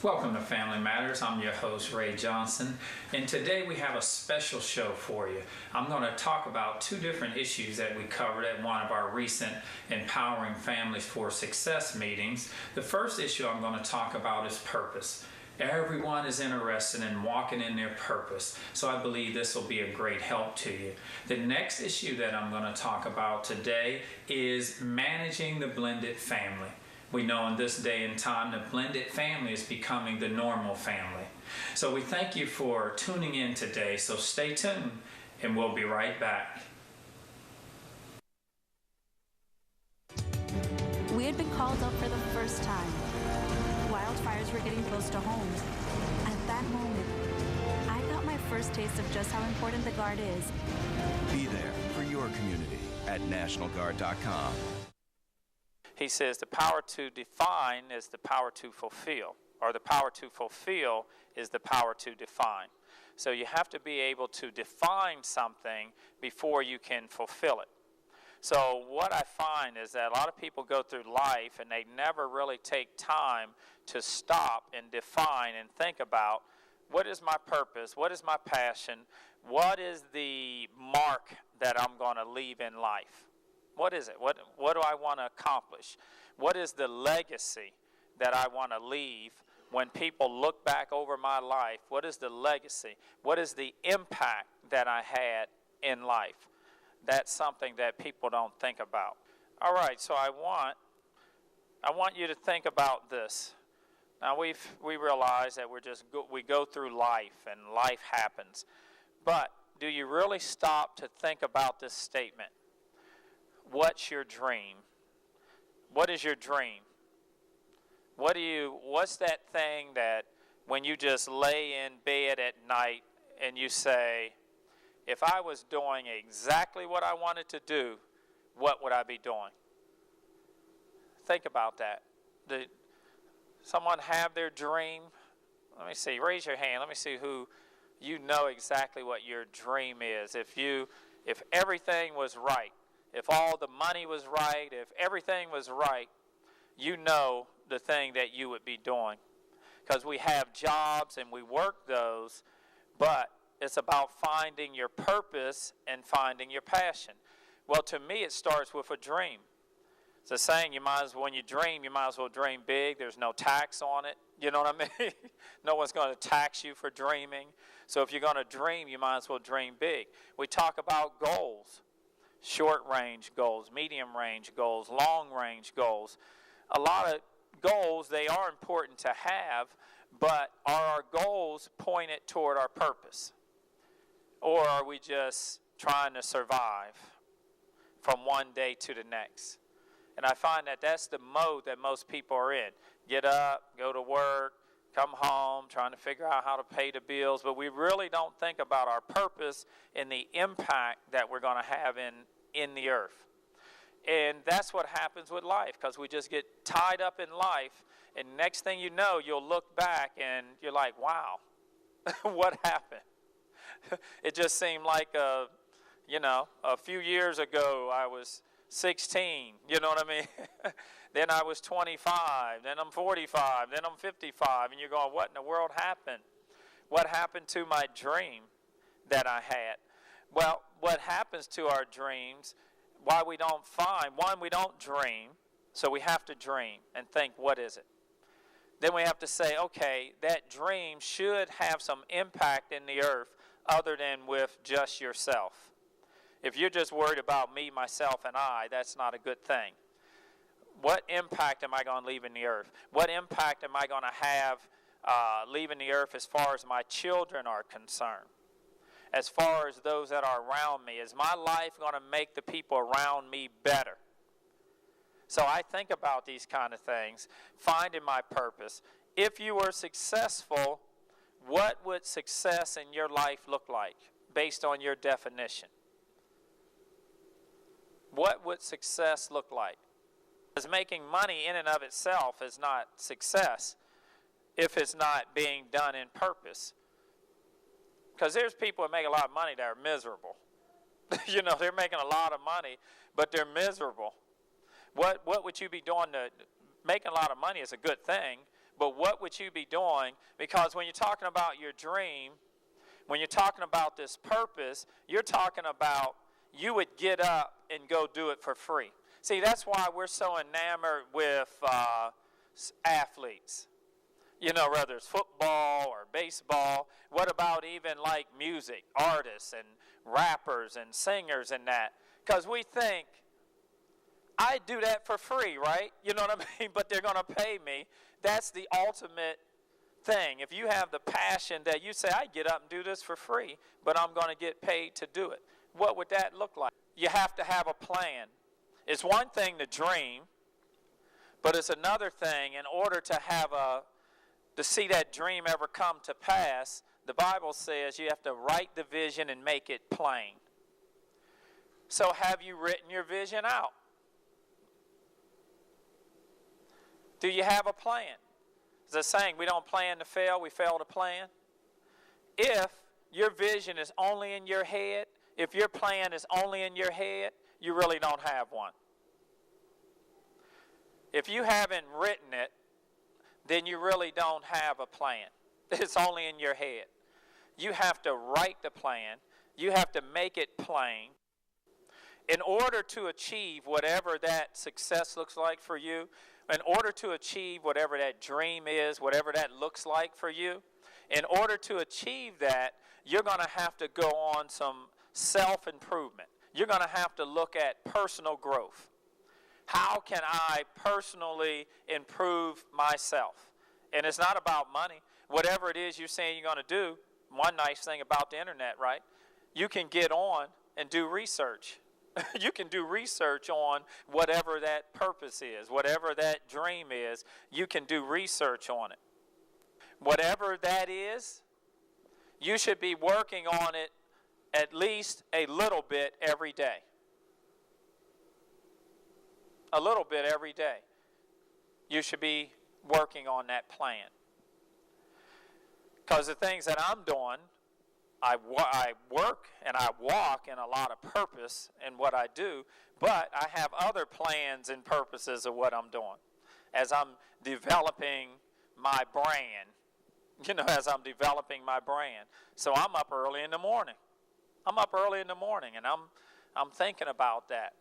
Welcome to Family Matters. I'm your host, Ray Johnson, and today we have a special show for you. I'm going to talk about two different issues that we covered at one of our recent Empowering Families for Success meetings. The first issue I'm going to talk about is purpose. Everyone is interested in walking in their purpose, so I believe this will be a great help to you. The next issue that I'm going to talk about today is managing the blended family. We know in this day and time the blended family is becoming the normal family. So we thank you for tuning in today, so stay tuned and we'll be right back. We had been called up for the first time. Wildfires were getting close to homes. At that moment, I got my first taste of just how important the Guard is. Be there for your community at NationalGuard.com. He says the power to define is the power to fulfill, or the power to fulfill is the power to define. So you have to be able to define something before you can fulfill it. So what I find is that a lot of people go through life and they never really take time to stop and define and think about what is my purpose, what is my passion, what is the mark that I'm going to leave in life. What is it? What do I want to accomplish? What is the legacy that I want to leave when people look back over my life? What is the legacy? What is the impact that I had in life? That's something that people don't think about. All right, so I want you to think about this. Now we realize that we go through life and life happens. But do you really stop to think about this statement? What's your dream? What is your dream? What's that thing that when you just lay in bed at night and you say, if I was doing exactly what I wanted to do, what would I be doing? Think about that. Did someone have their dream? Let me see. Raise your hand. Let me see who you know exactly what your dream is. If everything was right, if all the money was right, if everything was right, you know the thing that you would be doing. Because we have jobs and we work those, but it's about finding your purpose and finding your passion. Well, to me, it starts with a dream. It's a saying, when you dream, you might as well dream big. There's no tax on it. You know what I mean? No one's going to tax you for dreaming. So if you're going to dream, you might as well dream big. We talk about goals. Short-range goals, medium-range goals, long-range goals. A lot of goals, they are important to have, but are our goals pointed toward our purpose? Or are we just trying to survive from one day to the next? And I find that that's the mode that most people are in. Get up, go to work, come home, trying to figure out how to pay the bills, but we really don't think about our purpose and the impact that we're going to have in the earth. And that's what happens with life, because we just get tied up in life, and next thing you know, you'll look back and you're like, wow, what happened? It just seemed like, a few years ago I was 16, you know what I mean? Then I was 25, then I'm 45, then I'm 55, and you're going, what in the world happened? What happened to my dream that I had? Well, what happens to our dreams, why we don't find, one, we don't dream, so we have to dream and think, what is it? Then we have to say, okay, that dream should have some impact in the earth other than with just yourself. If you're just worried about me, myself, and I, that's not a good thing. What impact am I going to leave in the earth? What impact am I going to have leaving the earth as far as my children are concerned? As far as those that are around me? Is my life going to make the people around me better? So I think about these kind of things, finding my purpose. If you were successful, what would success in your life look like based on your definition? What would success look like? Because making money in and of itself is not success if it's not being done in purpose. Because there's people that make a lot of money that are miserable. They're making a lot of money, but they're miserable. What would you be doing to making a lot of money is a good thing, but what would you be doing? Because when you're talking about your dream, when you're talking about this purpose, you're talking about you would get up and go do it for free. See, that's why we're so enamored with athletes. You know, whether it's football or baseball. What about even like music, artists and rappers and singers and that? Because we think, I do that for free, right? You know what I mean? But they're going to pay me. That's the ultimate thing. If you have the passion that you say, I get up and do this for free, but I'm going to get paid to do it. What would that look like? You have to have a plan. It's one thing to dream, but it's another thing in order to have to see that dream ever come to pass. The Bible says you have to write the vision and make it plain. So have you written your vision out? Do you have a plan? As a saying, we don't plan to fail, we fail to plan. If your vision is only in your head, if your plan is only in your head, you really don't have one. If you haven't written it, then you really don't have a plan. It's only in your head. You have to write the plan. You have to make it plain. In order to achieve whatever that success looks like for you, in order to achieve whatever that dream is, whatever that looks like for you, in order to achieve that, you're going to have to go on some self-improvement. You're going to have to look at personal growth. How can I personally improve myself? And it's not about money. Whatever it is you're saying you're going to do, one nice thing about the internet, right? You can get on and do research. You can do research on whatever that purpose is, whatever that dream is. You can do research on it. Whatever that is, you should be working on it at least a little bit every day. A little bit every day. You should be working on that plan. Because the things that I'm doing, I work and I walk in a lot of purpose in what I do, but I have other plans and purposes of what I'm doing. As I'm developing my brand, as I'm developing my brand. So I'm up early in the morning. I'm up early in the morning and I'm thinking about that.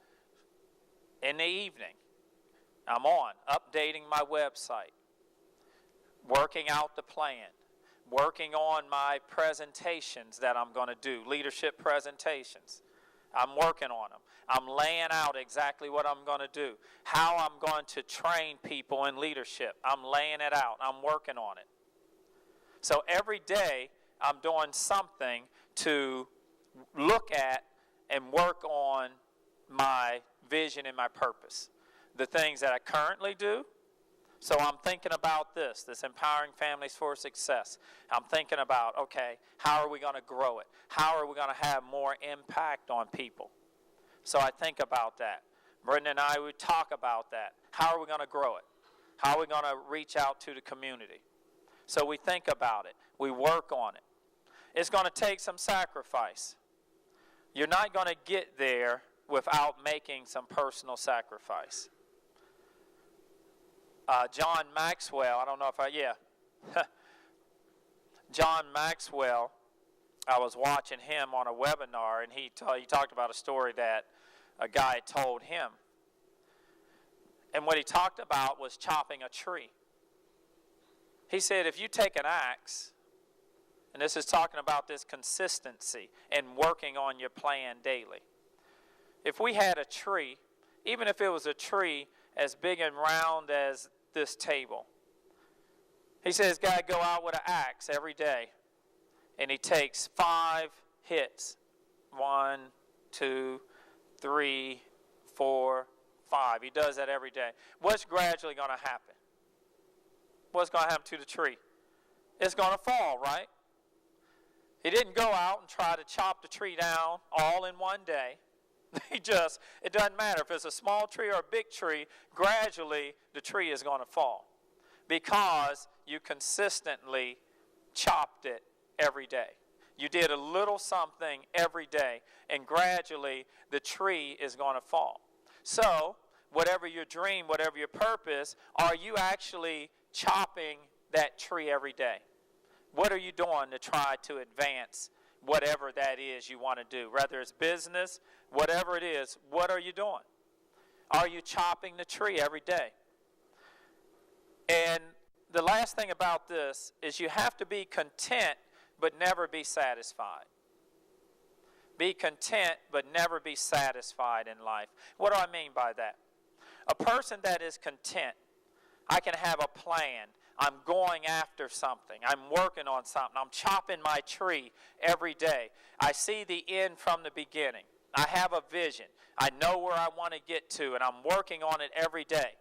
In the evening, I'm on, updating my website, working out the plan, working on my presentations that I'm going to do, leadership presentations. I'm working on them. I'm laying out exactly what I'm going to do, how I'm going to train people in leadership. I'm laying it out. I'm working on it. So every day, I'm doing something to look at and work on my vision and my purpose. The things that I currently do. So I'm thinking about this empowering families for success. I'm thinking about, okay, how are we going to grow it? How are we going to have more impact on people? So I think about that. Brendan and I would talk about that. How are we going to grow it? How are we going to reach out to the community? So we think about it. We work on it. It's going to take some sacrifice. You're not going to get there without making some personal sacrifice. John Maxwell, John Maxwell, I was watching him on a webinar, and he talked about a story that a guy told him. And what he talked about was chopping a tree. He said, if you take an axe, and this is talking about this consistency and working on your plan daily. If we had a tree, even if it was a tree as big and round as this table, he says, guy go out with an axe every day, and he takes 5 hits. 1, 2, 3, 4, 5. He does that every day. What's gradually going to happen? What's going to happen to the tree? It's going to fall, right? He didn't go out and try to chop the tree down all in one day. It doesn't matter if it's a small tree or a big tree, gradually the tree is going to fall because you consistently chopped it every day. You did a little something every day, and gradually the tree is going to fall. So, whatever your dream, whatever your purpose, are you actually chopping that tree every day? What are you doing to try to advance whatever that is you want to do? Whether it's business, whatever it is, what are you doing? Are you chopping the tree every day? And the last thing about this is you have to be content but never be satisfied. Be content but never be satisfied in life. What do I mean by that? A person that is content, I can have a plan. I'm going after something. I'm working on something. I'm chopping my tree every day. I see the end from the beginning. I have a vision. I know where I want to get to, and I'm working on it every day.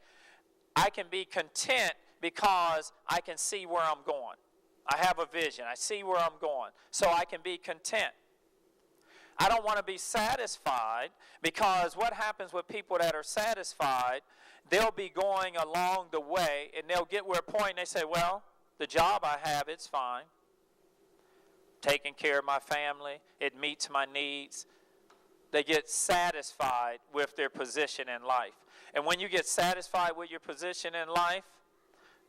I can be content because I can see where I'm going. I have a vision. I see where I'm going, so I can be content. I don't want to be satisfied, because what happens with people that are satisfied, they'll be going along the way, and they'll get to a point and they say, well, the job I have, it's fine. Taking care of my family, it meets my needs. They get satisfied with their position in life. And when you get satisfied with your position in life,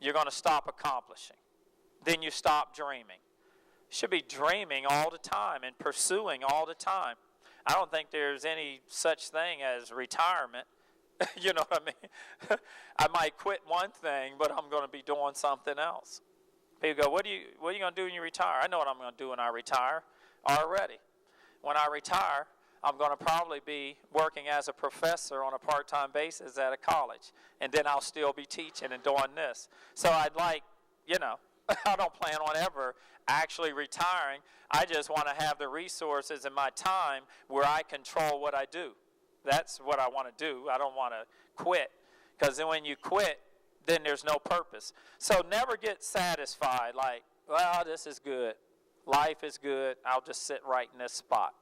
you're going to stop accomplishing. Then you stop dreaming. You should be dreaming all the time and pursuing all the time. I don't think there's any such thing as retirement. You know what I mean? I might quit one thing, but I'm going to be doing something else. People go, what are you going to do when you retire? I know what I'm going to do when I retire already. When I retire, I'm going to probably be working as a professor on a part-time basis at a college. And then I'll still be teaching and doing this. So I'd like, I don't plan on ever actually retiring. I just want to have the resources in my time where I control what I do. That's what I want to do. I don't want to quit, because then when you quit, then there's no purpose. So never get satisfied like, well, this is good. Life is good. I'll just sit right in this spot.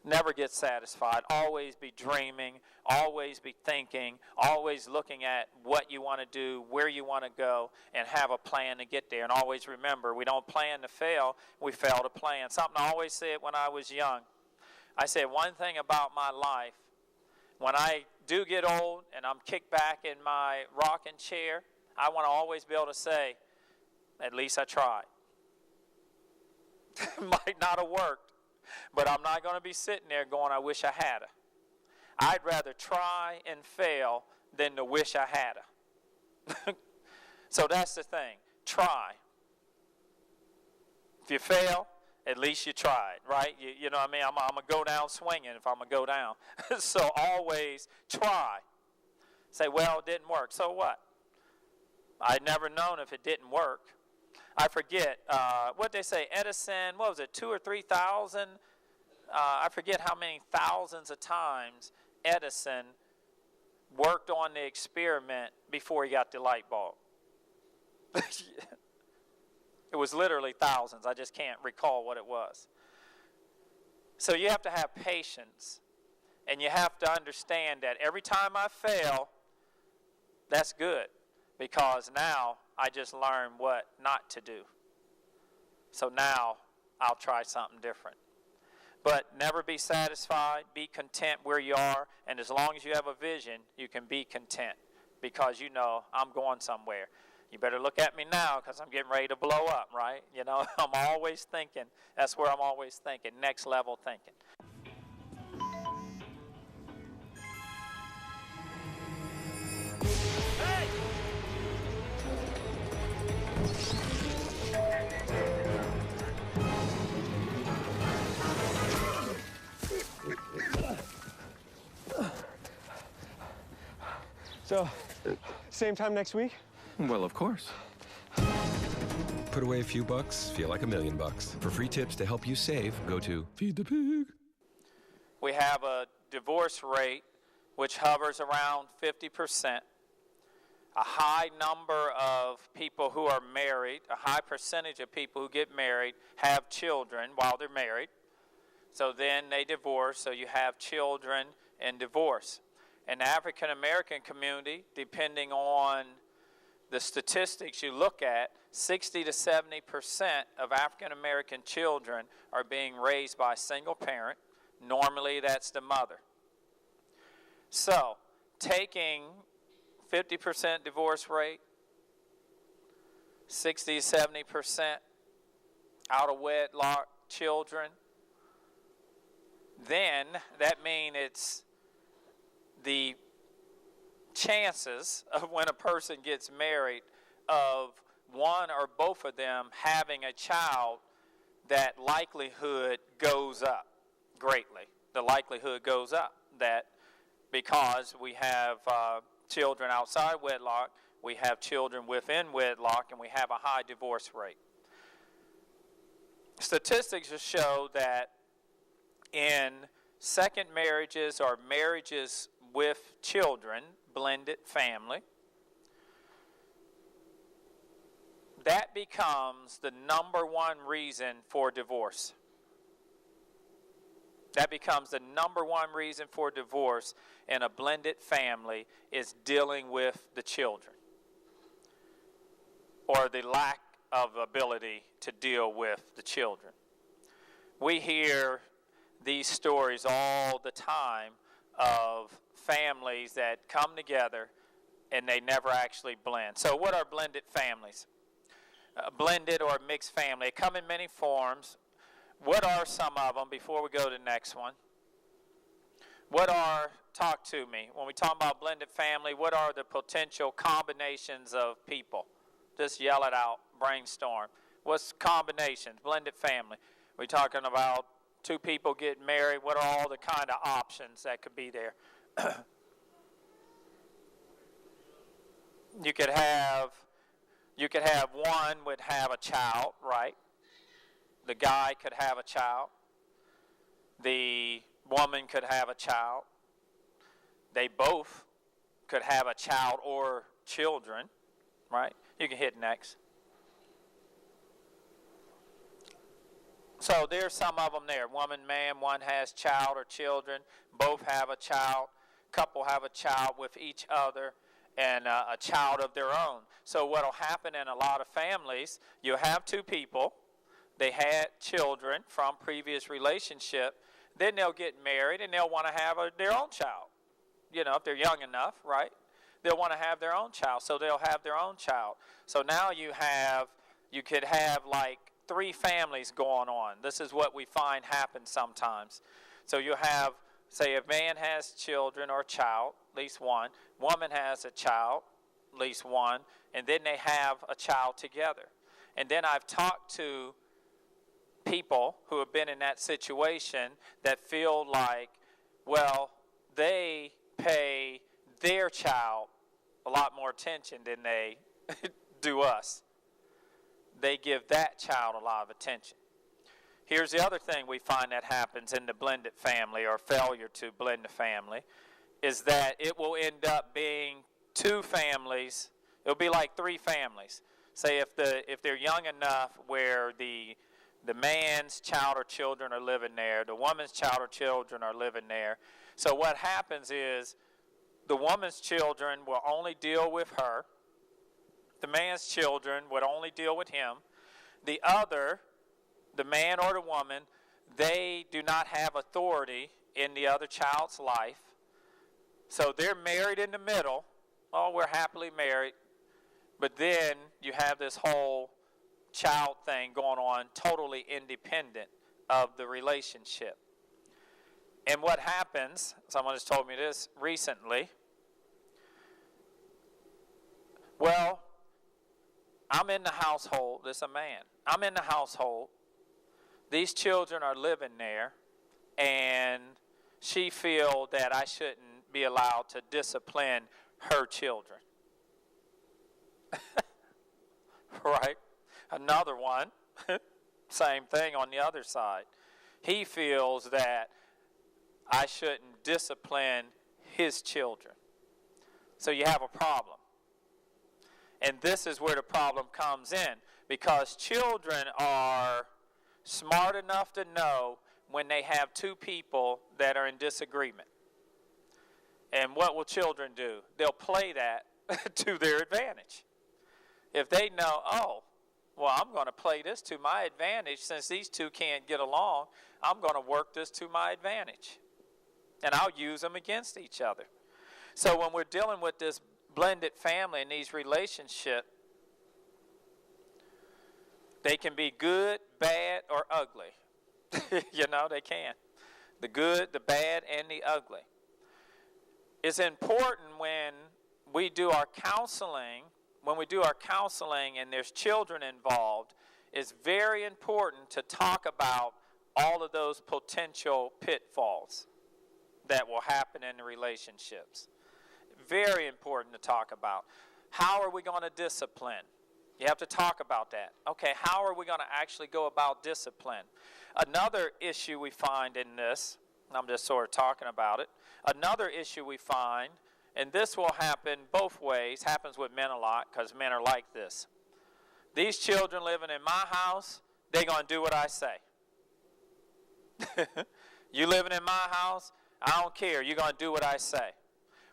Never get satisfied. Always be dreaming. Always be thinking. Always looking at what you want to do, where you want to go, and have a plan to get there. And always remember, we don't plan to fail. We fail to plan. Something I always said when I was young. I said, one thing about my life, when I do get old and I'm kicked back in my rocking chair, I want to always be able to say, at least I tried. Might not have worked, but I'm not going to be sitting there going, I wish I had her. I'd rather try and fail than to wish I had her. So that's the thing. Try. If you fail, at least you tried, right? You know what I mean? I'm going to go down swinging if I'm going to go down. So always try. Say, well, it didn't work. So what? I'd never known if it didn't work. I forget, what they say, Edison, what was it, 2,000 or 3,000? I forget how many thousands of times Edison worked on the experiment before he got the light bulb. It was literally thousands. I just can't recall what it was. So you have to have patience, and you have to understand that every time I fail, that's good, because now I just learned what not to do. So now I'll try something different. But never be satisfied. Be content where you are, and as long as you have a vision, you can be content, because you know I'm going somewhere. You better look at me now, because I'm getting ready to blow up, right? I'm always thinking. That's where I'm always thinking, next level thinking. Hey! So, same time next week? Well, of course. Put away a few bucks, feel like $1 million. For free tips to help you save, go to Feed the Pig. We have a divorce rate which hovers around 50%. A high number of people who are married, a high percentage of people who get married have children while they're married. So then they divorce, so you have children and divorce. In the African American community, depending on the statistics you look at, 60 to 70% of African American children are being raised by a single parent. Normally that's the mother. So taking 50% divorce rate 60, 70% out of wedlock children, then that means it's the chances of when a person gets married of one or both of them having a child, that likelihood goes up greatly. The likelihood goes up that because we have children outside wedlock, we have children within wedlock, and we have a high divorce rate. Statistics show that in second marriages or marriages with children, blended family, that becomes the number one reason for divorce. That becomes the number one reason for divorce in a blended family, is dealing with the children, or the lack of ability to deal with the children. We hear these stories all the time of families that come together and they never actually blend. So what are blended families? Blended or mixed family. They come in many forms. What are some of them before we go to the next one? Talk to me. When we talk about blended family, what are the potential combinations of people? Just yell it out, brainstorm. What's combinations, blended family? We're talking about two people getting married. What are all the kind of options that could be there? You could have one would have a child, right? The guy could have a child. The woman could have a child. They both could have a child or children, right? You can hit next. So there's some of them there. Woman, man, one has child or children. Both have a child. Couple have a child with each other, and a child of their own. So what will happen in a lot of families, you have two people, they had children from previous relationship, then they'll get married and they'll want to have their own child. You know, if they're young enough, right? They'll want to have their own child, so they'll have their own child. So now you could have like 3 families going on. This is what we find happens sometimes. So you have, say, a man has children or a child, at least one. Woman has a child, at least one. And then they have a child together. And then I've talked to people who have been in that situation that feel like, well, they pay their child a lot more attention than they do us. They give that child a lot of attention. Here's the other thing we find that happens in the blended family, or failure to blend the family, is that it will end up being 2 families. It'll be like 3 families. Say if they're young enough where the man's child or children are living there, the woman's child or children are living there. So what happens is the woman's children will only deal with her. The man's children would only deal with him. The man or the woman, they do not have authority in the other child's life. So they're married in the middle. Oh, we're happily married. But then you have this whole child thing going on, totally independent of the relationship. And what happens, someone has told me this recently, well, I'm in the household, this is a man, I'm in the household, these children are living there, and she feels that I shouldn't be allowed to discipline her children. Right? Another one, same thing on the other side. He feels that I shouldn't discipline his children. So you have a problem. And this is where the problem comes in, because children are smart enough to know when they have 2 people that are in disagreement. And what will children do? They'll play that to their advantage. If they know, oh, well, I'm going to play this to my advantage. Since these 2 can't get along, I'm going to work this to my advantage. And I'll use them against each other. So when we're dealing with this blended family and these relationships, They can be good, bad, or ugly. You know, they can. The good, the bad, and the ugly. It's important when we do our counseling, and there's children involved, it's very important to talk about all of those potential pitfalls that will happen in the relationships. Very important to talk about. How are we going to discipline? You have to talk about that. Okay, how are we going to actually go about discipline? Another issue we find in this, I'm just sort of talking about it, another issue we find, and this will happen both ways, happens with men a lot because men are like this. These children living in my house, they're going to do what I say. You living in my house, I don't care, you're going to do what I say.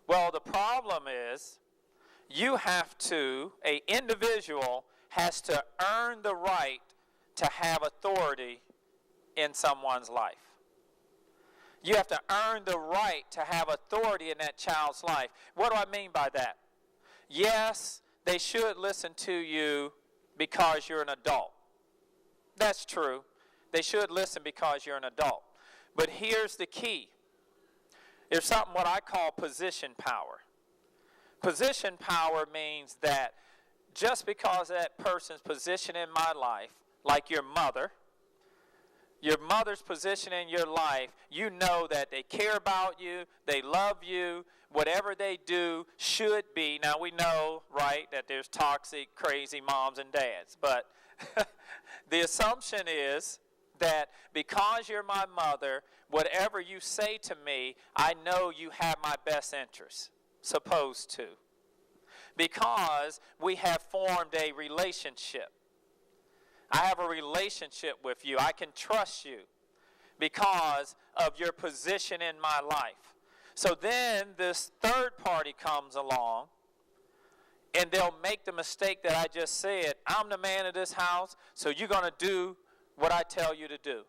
Well, the problem is, an individual has to earn the right to have authority in someone's life. You have to earn the right to have authority in that child's life. What do I mean by that? Yes, they should listen to you because you're an adult. That's true. They should listen because you're an adult. But here's the key. There's something what I call position power. Position power means that just because that person's position in my life, like your mother's position in your life, you know that they care about you, they love you, whatever they do should be. Now we know, right, that there's toxic, crazy moms and dads, but the assumption is that because you're my mother, whatever you say to me, I know you have my best interests. Supposed to. Because we have formed a relationship. I have a relationship with you. I can trust you because of your position in my life. So then this third party comes along and they'll make the mistake that I just said. I'm the man of this house, so you're going to do what I tell you to do.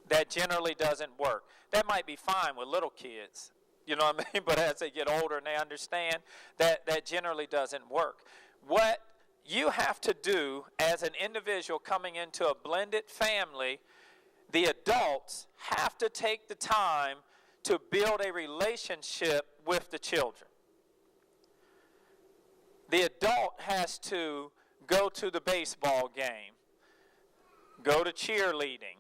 That generally doesn't work. That might be fine with little kids. You know what I mean? But as they get older and they understand, that generally doesn't work. What you have to do as an individual coming into a blended family, the adults have to take the time to build a relationship with the children. The adult has to go to the baseball game, go to cheerleading,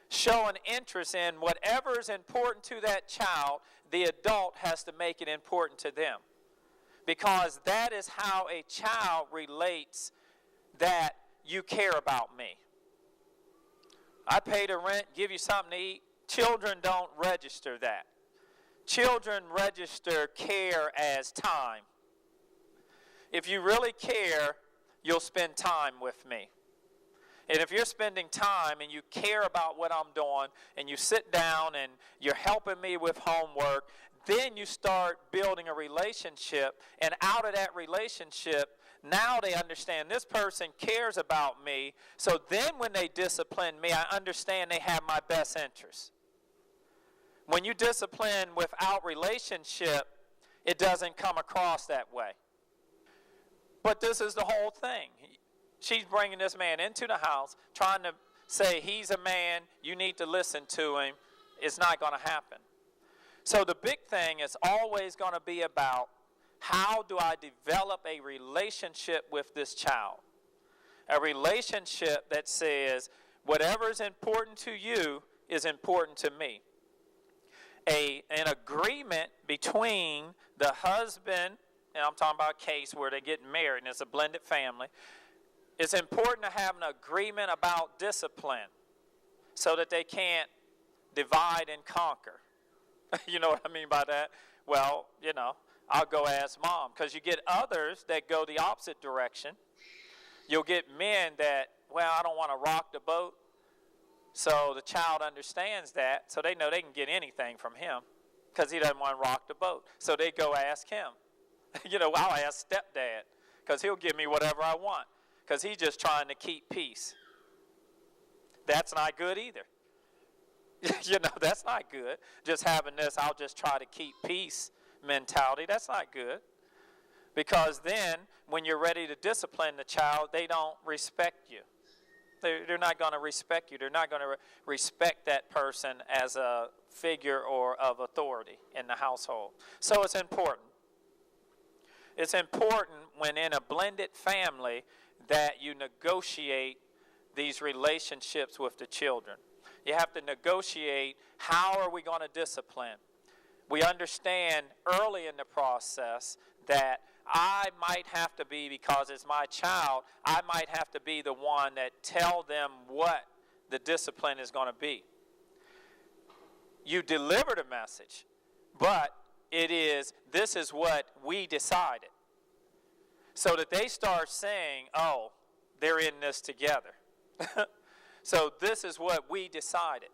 show an interest in whatever is important to that child. The adult has to make it important to them. Because that is how a child relates that you care about me. I pay the rent, give you something to eat. Children don't register that. Children register care as time. If you really care, you'll spend time with me. And if you're spending time and you care about what I'm doing and you sit down and you're helping me with homework, then you start building a relationship. And out of that relationship, now they understand this person cares about me. So then when they discipline me, I understand they have my best interest. When you discipline without relationship, it doesn't come across that way. But this is the whole thing. She's bringing this man into the house, trying to say he's a man, you need to listen to him. It's not going to happen. So the big thing is always going to be about how do I develop a relationship with this child? A relationship that says whatever is important to you is important to me. An agreement between the husband, and I'm talking about a case where they get married and it's a blended family. It's important to have an agreement about discipline so that they can't divide and conquer. You know what I mean by that? Well, I'll go ask mom. Because you get others that go the opposite direction. You'll get men that, I don't want to rock the boat. So the child understands that. So they know they can get anything from him because he doesn't want to rock the boat. So they go ask him. I'll ask stepdad because he'll give me whatever I want. Because he's just trying to keep peace. That's not good either. That's not good. Just having this, I'll just try to keep peace mentality. That's not good. Because then, when you're ready to discipline the child, they don't respect you. They're not going to respect you. They're not going to respect that person as a figure or of authority in the household. So it's important. It's important when in a blended family that you negotiate these relationships with the children. You have to negotiate, how are we going to discipline? We understand early in the process that I might have to be, because it's my child, I might have to be the one that tell them what the discipline is going to be. You deliver the message, but this is what we decided. So that they start saying, oh, they're in this together. So this is what we decided.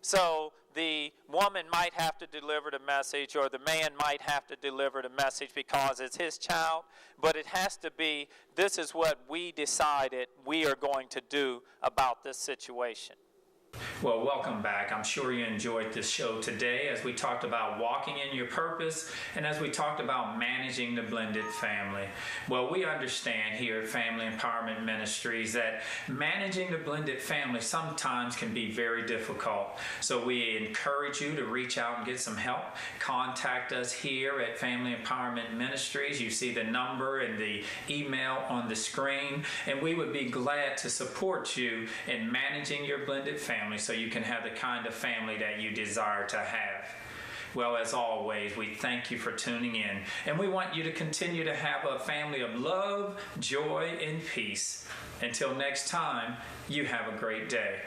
So the woman might have to deliver the message, or the man might have to deliver the message because it's his child, but it has to be, this is what we decided we are going to do about this situation. Well, welcome back. I'm sure you enjoyed this show today as we talked about walking in your purpose and as we talked about managing the blended family. Well, we understand here at Family Empowerment Ministries that managing the blended family sometimes can be very difficult. So we encourage you to reach out and get some help. Contact us here at Family Empowerment Ministries. You see the number and the email on the screen, and we would be glad to support you in managing your blended family, so you can have the kind of family that you desire to have. Well, as always, we thank you for tuning in, and we want you to continue to have a family of love, joy, and peace. Until next time, you have a great day.